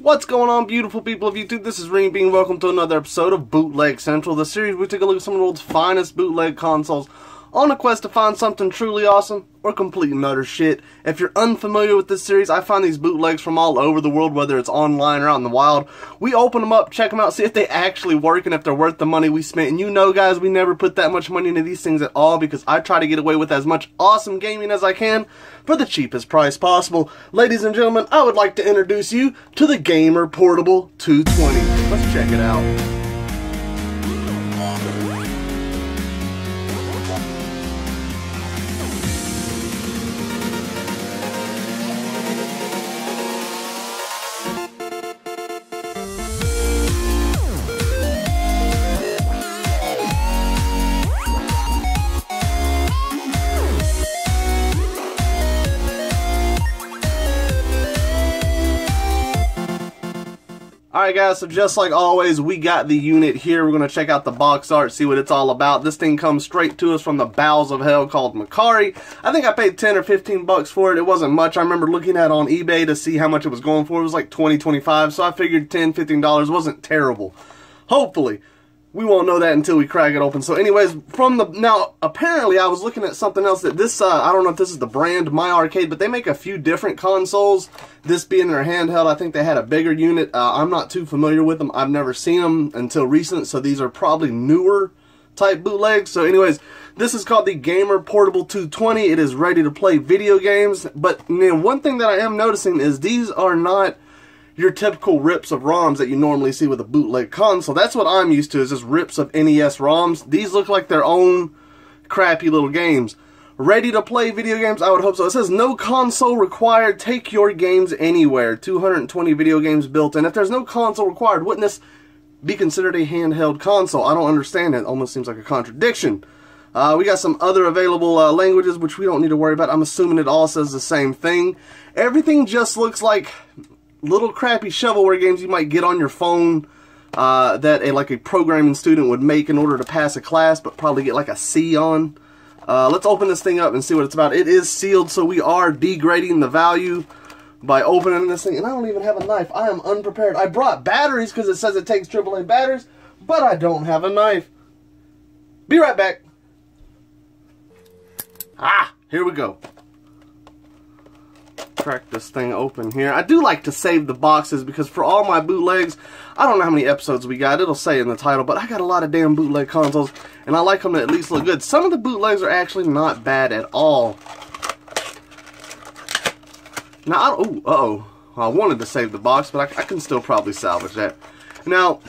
What's going on, beautiful people of YouTube? This is Renebean. Welcome to another episode of Bootleg Central, the series where we take a look at some of the world's finest bootleg consoles on a quest to find something truly awesome or complete and utter shit. If you're unfamiliar with this series, I find these bootlegs from all over the world, whether it's online or out in the wild. We open them up, check them out, see if they actually work and if they're worth the money we spent. And you know, guys, we never put that much money into these things at all because I try to get away with as much awesome gaming as I can for the cheapest price possible. Ladies and gentlemen, I would like to introduce you to the Gamer Portable 220. Let's check it out. Alright guys, so just like always, we got the unit here. We're going to check out the box art, see what it's all about. This thing comes straight to us from the bowels of hell called Macari. I think I paid 10 or 15 bucks for it. It wasn't much. I remember looking at it on eBay to see how much it was going for. It was like 20, 25, so I figured 10, 15 dollars wasn't terrible. Hopefully. We won't know that until we crack it open. So anyways, now apparently I was looking at something else that this, I don't know if this is the brand My Arcade, but they make a few different consoles. This being their handheld, I think they had a bigger unit. I'm not too familiar with them. I've never seen them until recent, so these are probably newer type bootlegs. So anyways, this is called the Gamer Portable 220. It is ready to play video games, but one thing that I am noticing is these are not your typical rips of ROMs that you normally see with a bootleg console. That's what I'm used to, is just rips of NES ROMs. These look like their own crappy little games. Ready to play video games? I would hope so. It says no console required. Take your games anywhere. 220 video games built in. If there's no console required, wouldn't this be considered a handheld console? I don't understand it. It almost seems like a contradiction. We got some other available languages, which we don't need to worry about. I'm assuming it all says the same thing. Everything just looks like little crappy shovelware games you might get on your phone that like a programming student would make in order to pass a class, but probably get like a C on. Let's open this thing up and see what it's about. It is sealed, so we are degrading the value by opening this thing. And I don't even have a knife. I am unprepared. I brought batteries because it says it takes AAA batteries, but I don't have a knife. Be right back. Here we go. Crack this thing open here. I do like to save the boxes because for all my bootlegs, I don't know how many episodes we got. It'll say in the title, but I got a lot of damn bootleg consoles, and I like them to at least look good. Some of the bootlegs are actually not bad at all. Now, I wanted to save the box, but I can still probably salvage that. Now,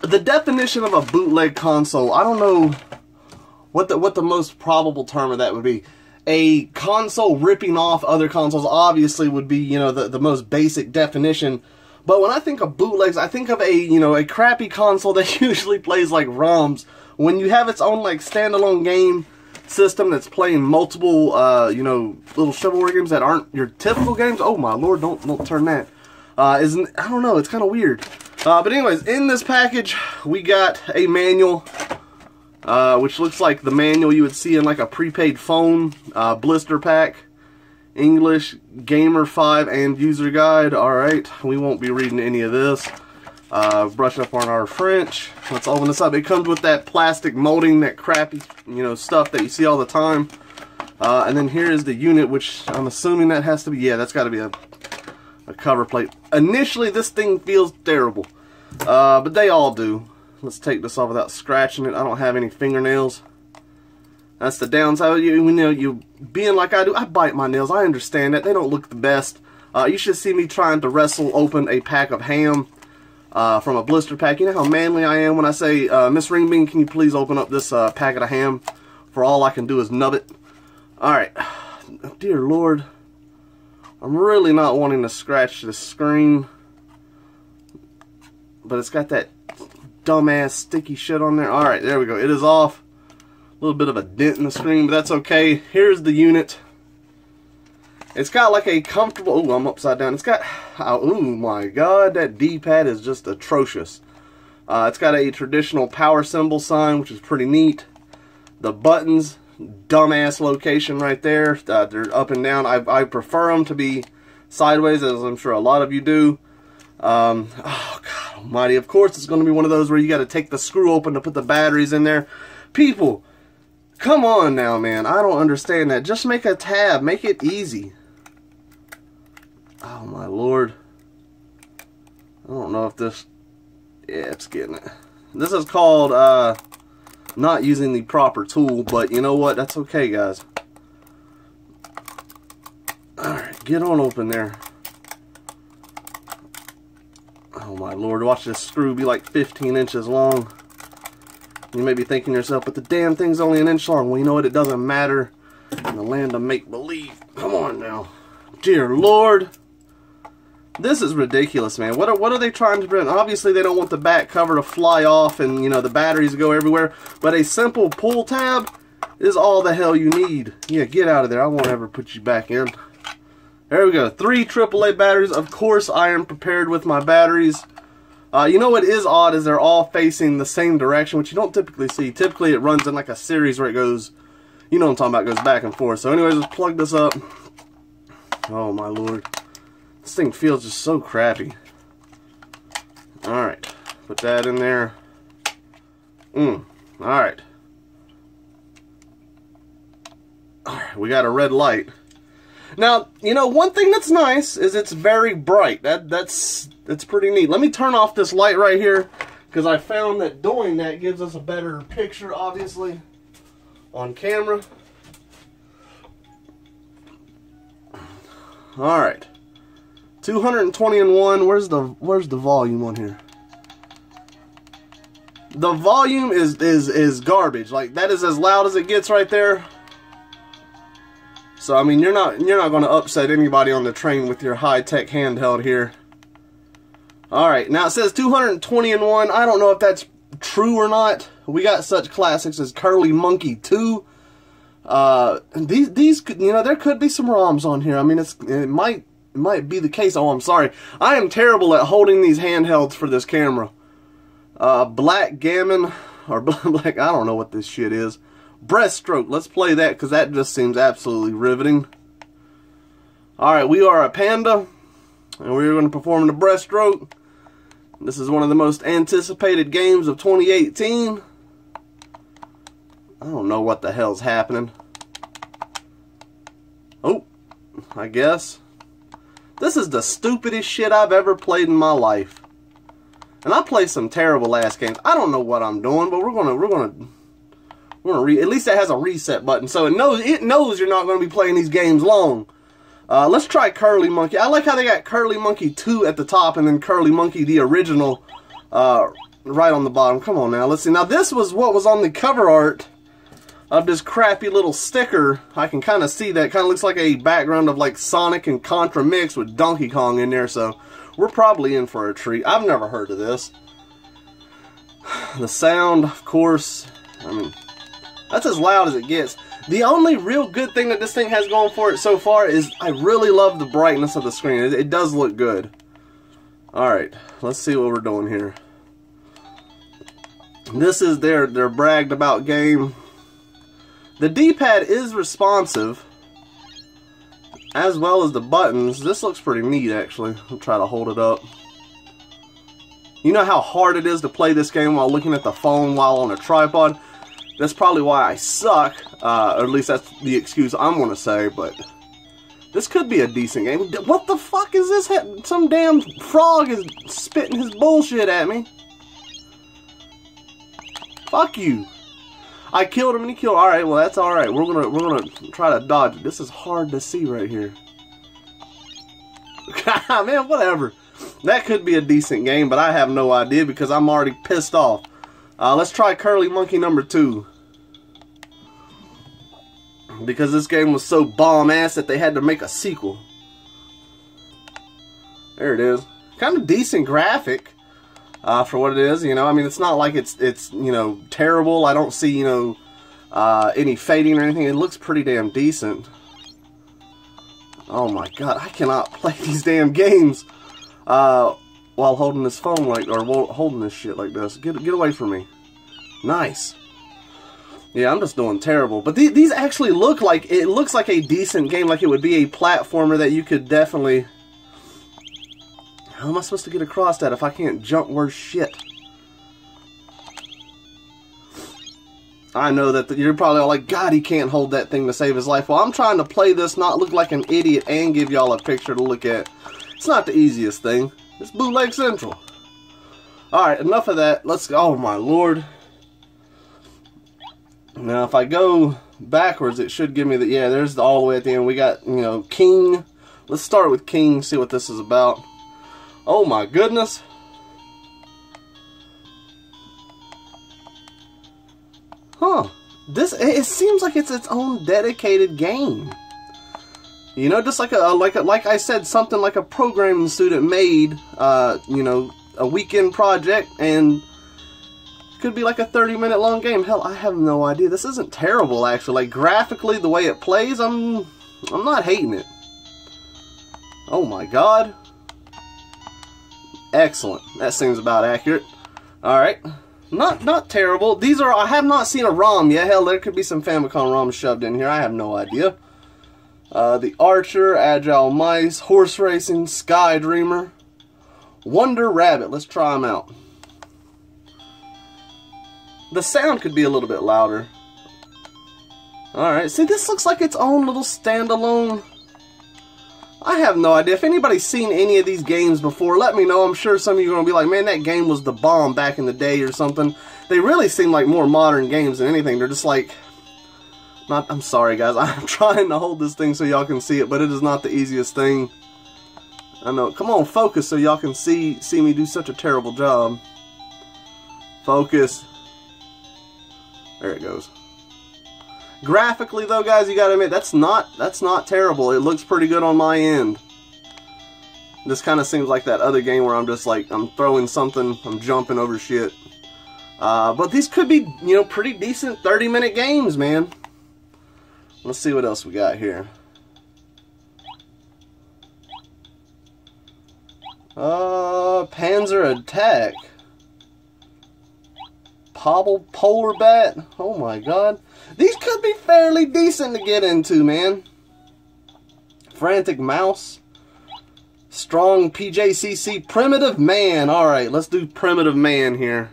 the definition of a bootleg console, I don't know what the most probable term of that would be. A console ripping off other consoles obviously would be, you know, the most basic definition. But when I think of bootlegs, I think of a crappy console that usually plays like ROMs. When you have its own like standalone game system that's playing multiple, little shovelware games that aren't your typical games. Oh my lord, don't turn that. I don't know, it's kind of weird. But anyways, in this package we got a manual. Which looks like the manual you would see in like a prepaid phone, blister pack, English, Gamer 5, and user guide. Alright, we won't be reading any of this. Brush up on our French. Let's open this up. It comes with that plastic molding, that crappy, stuff that you see all the time. And then here is the unit, which I'm assuming that has to be, yeah, that's got to be a cover plate. Initially, this thing feels terrible, but they all do. Let's take this off without scratching it. I don't have any fingernails. That's the downside. You being like I do, I bite my nails. I understand that. They don't look the best. You should see me trying to wrestle open a pack of ham from a blister pack. You know how manly I am when I say, Miss Ringbean, can you please open up this packet of ham? For all I can do is nub it. Alright. Dear Lord. I'm really not wanting to scratch the screen. But it's got that dumbass sticky shit on there. Alright, there we go. It is off. A little bit of a dent in the screen, but that's okay. Here's the unit. It's got like a comfortable... Oh, I'm upside down. It's got... Oh my god, that D-pad is just atrocious. It's got a traditional power symbol sign, which is pretty neat. The buttons, dumbass location right there. They're up and down. I prefer them to be sideways, as I'm sure a lot of you do. Oh, God almighty. Of course, it's going to be one of those where you got to take the screw open to put the batteries in there. People, come on now, man. I don't understand that. Just make a tab. Make it easy. Oh, my Lord. I don't know if this... Yeah, it's getting it. This is called, not using the proper tool, but you know what? That's okay, guys. Alright, get on open there. Oh my Lord, watch this screw be like 15 inches long. You may be thinking to yourself, but the damn thing's only an inch long. Well, you know what? It doesn't matter in the land of make-believe. Come on now. Dear Lord. This is ridiculous, man. What are they trying to prevent? Obviously, they don't want the back cover to fly off and, you know, the batteries go everywhere. But a simple pull tab is all the hell you need. Yeah, get out of there. I won't ever put you back in. There we go. 3 AAA batteries. Of course, I am prepared with my batteries. You know what is odd is they're all facing the same direction, which you don't typically see. Typically, it runs in like a series where it goes, you know what I'm talking about, goes back and forth. So anyways, let's plug this up. Oh, my Lord. This thing feels just so crappy. Alright. Put that in there. Alright. Alright, we got a red light. Now, you know, one thing that's nice is it's very bright. That's pretty neat. Let me turn off this light right here, because I found that doing that gives us a better picture, obviously, on camera. Alright. 220 and 1. Where's the volume on here? The volume is garbage. Like, that is as loud as it gets right there. So I mean, you're not going to upset anybody on the train with your high-tech handheld here. All right, now it says 220 and 1. I don't know if that's true or not. We got such classics as Curly Monkey 2. These you know, there could be some ROMs on here. I mean, it might be the case. Oh, I'm sorry. I am terrible at holding these handhelds for this camera. Black Gammon, or Black, I don't know what this shit is. Breaststroke. Let's play that, because that just seems absolutely riveting. Alright, we are a panda, and we're going to perform the breaststroke. This is one of the most anticipated games of 2018. I don't know what the hell's happening. Oh, I guess. This is the stupidest shit I've ever played in my life. And I play some terrible ass games. I don't know what I'm doing, but we're gonna at least it has a reset button, so it knows you're not gonna be playing these games long. Let's try Curly Monkey. I like how they got Curly Monkey 2 at the top and then Curly Monkey the original right on the bottom. Come on now, let's see. Now this was what was on the cover art of this crappy little sticker. I can kind of see that. Kind of looks like a background of like Sonic and Contra mix with Donkey Kong in there, so we're probably in for a treat. I've never heard of this. The sound, of course, I mean, that's as loud as it gets. The only real good thing that this thing has going for it so far is I really love the brightness of the screen. It does look good. Alright, let's see what we're doing here. This is their bragged about game. The D-pad is responsive, as well as the buttons. This looks pretty neat, actually. I'll try to hold it up. You know how hard it is to play this game while looking at the phone while on a tripod? That's probably why I suck, or at least that's the excuse I'm going to say, but this could be a decent game. What the fuck is this? Some damn frog is spitting his bullshit at me. Fuck you. I killed him and he killed. Alright, well that's alright. We're gonna try to dodge it. This is hard to see right here. Man, whatever. That could be a decent game, but I have no idea because I'm already pissed off. Let's try Curly Monkey number 2. Because this game was so bomb-ass that they had to make a sequel. There it is. Kind of decent graphic for what it is, you know. I mean, it's not like it's you know, terrible. I don't see, you know, any fading or anything. It looks pretty damn decent. Oh my god, I cannot play these damn games while holding this phone like, or holding this shit like this. Get away from me. Nice. Yeah, I'm just doing terrible. But these actually look like, it looks like a decent game, like it would be a platformer that you could definitely How am I supposed to get across that if I can't jump worth shit? I know that you're probably all like, God, he can't hold that thing to save his life. Well, I'm trying to play this, not look like an idiot, and give y'all a picture to look at. It's not the easiest thing. It's Bootleg Central. Alright, enough of that. Let's go. Oh, my Lord. Now, if I go backwards, it should give me the... Yeah, there's all the way at the end. We got, you know, King. Let's start with King, see what this is about. Oh, my goodness. Huh. It seems like it's its own dedicated game. You know, just like like I said, something like a programming student made, you know, a weekend project, and could be like a 30-minute long game. Hell, I have no idea. This isn't terrible, actually. Like, graphically, the way it plays, I'm not hating it. Oh my God. Excellent. That seems about accurate. Alright. Not terrible. These are, I have not seen a ROM yet. Hell, there could be some Famicom ROMs shoved in here. I have no idea. The Archer, Agile Mice, Horse Racing, Sky Dreamer, Wonder Rabbit. Let's try them out. The sound could be a little bit louder. Alright, see, this looks like its own little standalone. I have no idea. If anybody's seen any of these games before, let me know. I'm sure some of you are going to be like, man, that game was the bomb back in the day or something. They really seem like more modern games than anything. They're just like, I'm sorry, guys. I'm trying to hold this thing so y'all can see it, but it is not the easiest thing. I know. Come on, focus so y'all can see me do such a terrible job. Focus. There it goes. Graphically, though, guys, you gotta admit, that's not terrible. It looks pretty good on my end. This kind of seems like that other game where I'm just like, I'm throwing something, I'm jumping over shit. But these could be, you know, pretty decent 30-minute games, man. Let's see what else we got here. Panzer Attack. Polar Bat. Oh my God. These could be fairly decent to get into, man. Frantic Mouse. Strong PJCC. Primitive Man. Alright, let's do Primitive Man here.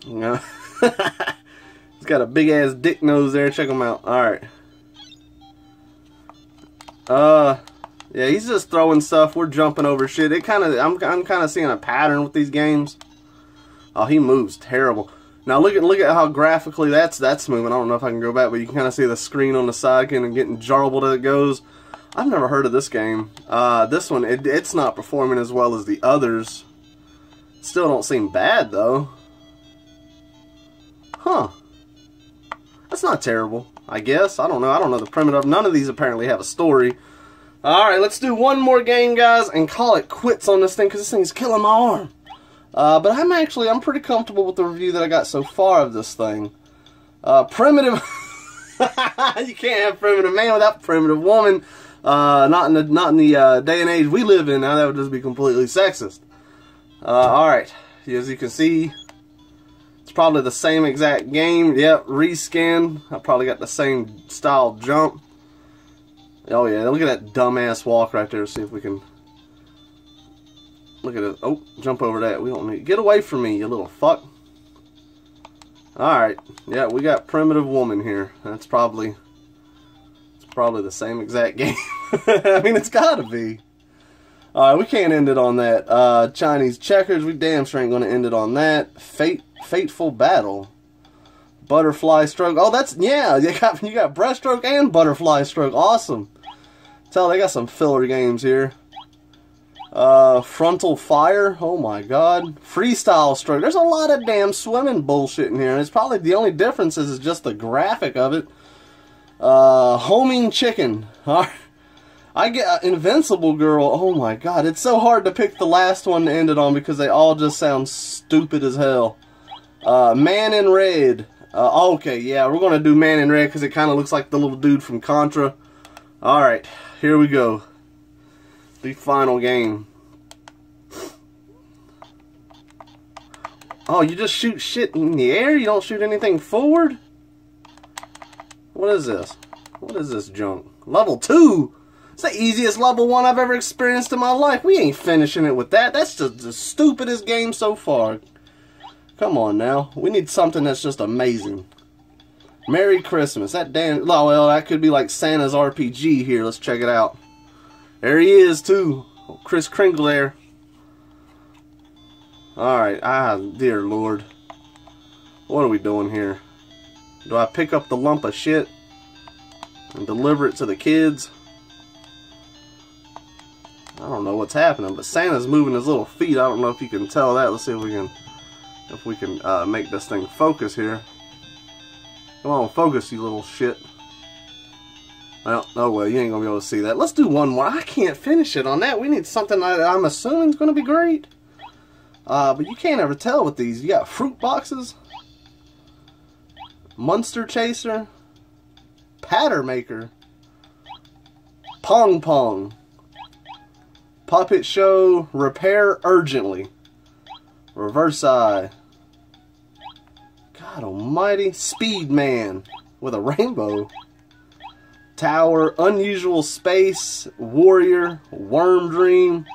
You know, he's got a big ass dick nose there. Check him out. Alright. Yeah, he's just throwing stuff. We're jumping over shit. I'm kind of seeing a pattern with these games. Oh, he moves terrible. Now look at how graphically that's moving. I don't know if I can go back, but you can kind of see the screen on the side kind of getting jarbled as it goes. I've never heard of this game. This one, it's not performing as well as the others. Still don't seem bad though. Huh. That's not terrible, I guess. I don't know the primitive. None of these apparently have a story. Alright, let's do one more game, guys, and call it quits on this thing, because this thing's killing my arm. But I'm pretty comfortable with the review that I got so far of this thing. Primitive. You can't have Primitive Man without Primitive Woman. Not in the day and age we live in now. That would just be completely sexist. Alright. As you can see, it's probably the same exact game. Yep, reskin. I probably got the same style jump. Oh yeah, look at that dumbass walk right there. See if we can... Look at it. Oh, jump over that. We don't need... Get away from me, you little fuck. Alright. Yeah, we got Primitive Woman here. It's probably the same exact game. I mean, it's gotta be. Alright, we can't end it on that. Chinese Checkers, we damn sure ain't gonna end it on that. Fateful Battle. Butterfly Stroke. Oh, that's... Yeah, you got Breaststroke and Butterfly Stroke. Awesome. Tell they got some filler games here. Frontal Fire. Oh my God. Freestyle Stroke. There's a lot of damn swimming bullshit in here. It's probably the only difference is just the graphic of it. Homing Chicken. I get Invincible Girl. Oh my God. It's so hard to pick the last one to end it on because they all just sound stupid as hell. Man in Red. Okay, yeah, we're going to do Man in Red because it kind of looks like the little dude from Contra. Alright, here we go. The final game. Oh, you just shoot shit in the air? You don't shoot anything forward? What is this? What is this junk? Level 2? It's the easiest level 1 I've ever experienced in my life. We ain't finishing it with that. That's just the stupidest game so far. Come on now. We need something that's just amazing. Merry Christmas. That damn... Oh, well, that could be like Santa's RPG here. Let's check it out. There he is, too. Kris Kringle there. Alright. Ah, dear Lord. What are we doing here? Do I pick up the lump of shit and deliver it to the kids? I don't know what's happening, but Santa's moving his little feet. I don't know if you can tell that. Let's see if we can make this thing focus here. Come on, focus, you little shit. Well, oh well, you ain't gonna be able to see that. Let's do one more. I can't finish it on that. We need something that I'm assuming is gonna be great. But you can't ever tell with these. You got fruit boxes, Monster Chaser, Patter Maker, Pong Pong, Puppet Show, Repair Urgently, Reverse Eye, God almighty, Speed Man with a rainbow, Tower, Unusual Space, Warrior, Worm Dream,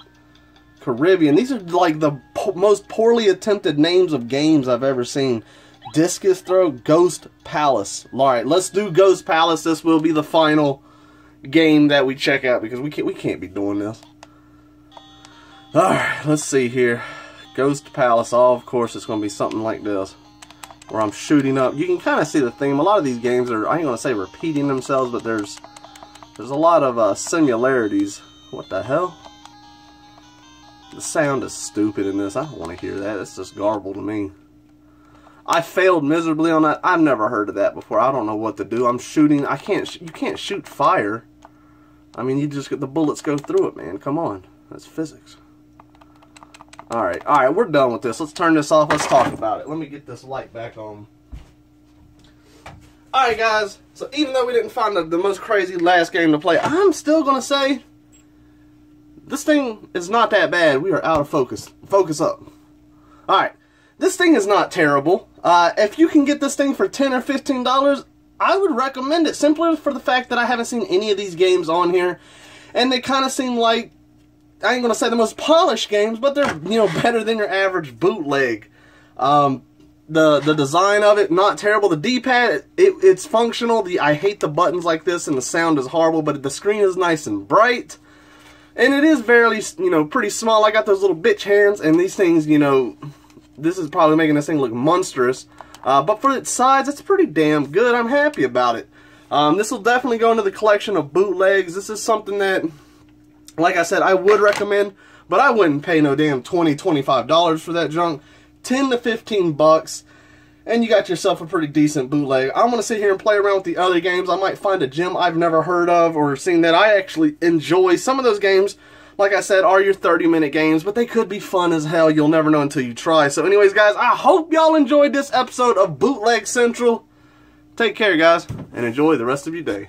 Caribbean. These are like the most poorly attempted names of games I've ever seen. Discus Throw, Ghost Palace. Alright, let's do Ghost Palace. This will be the final game that we check out because we can't be doing this. Alright, let's see here. Ghost Palace. Oh, of course it's going to be something like this, where I'm shooting up. You can kind of see the theme. A lot of these games are, I ain't going to say repeating themselves, but there's a lot of similarities. What the hell? The sound is stupid in this. I don't want to hear that. It's just garbled to me. I failed miserably on that. I've never heard of that before. I don't know what to do. I'm shooting. You can't shoot fire. I mean, you just get the bullets go through it, man. Come on. That's physics. Alright, we're done with this. Let's turn this off. Let's talk about it. Let me get this light back on. Alright, guys. So, even though we didn't find the most crazy last game to play, I'm still going to say this thing is not that bad. We are out of focus. Focus up. Alright. This thing is not terrible. If you can get this thing for $10 or $15, I would recommend it. Simply for the fact that I haven't seen any of these games on here. And they kind of seem like, I ain't going to say the most polished games, but they're, you know, better than your average bootleg. The design of it, not terrible. The D-pad, it's functional. I hate the buttons like this, and the sound is horrible, but the screen is nice and bright. And it is fairly, you know, pretty small. I got those little bitch hands, and these things, you know, this is probably making this thing look monstrous. But for its size, it's pretty damn good. I'm happy about it. This will definitely go into the collection of bootlegs. This is something that, like I said, I would recommend, but I wouldn't pay no damn $20, $25 for that junk. 10 to 15 bucks, and you got yourself a pretty decent bootleg. I'm going to sit here and play around with the other games. I might find a gem I've never heard of or seen that I actually enjoy. Some of those games, like I said, are your 30-minute games, but they could be fun as hell. You'll never know until you try. So anyways, guys, I hope y'all enjoyed this episode of Bootleg Central. Take care, guys, and enjoy the rest of your day.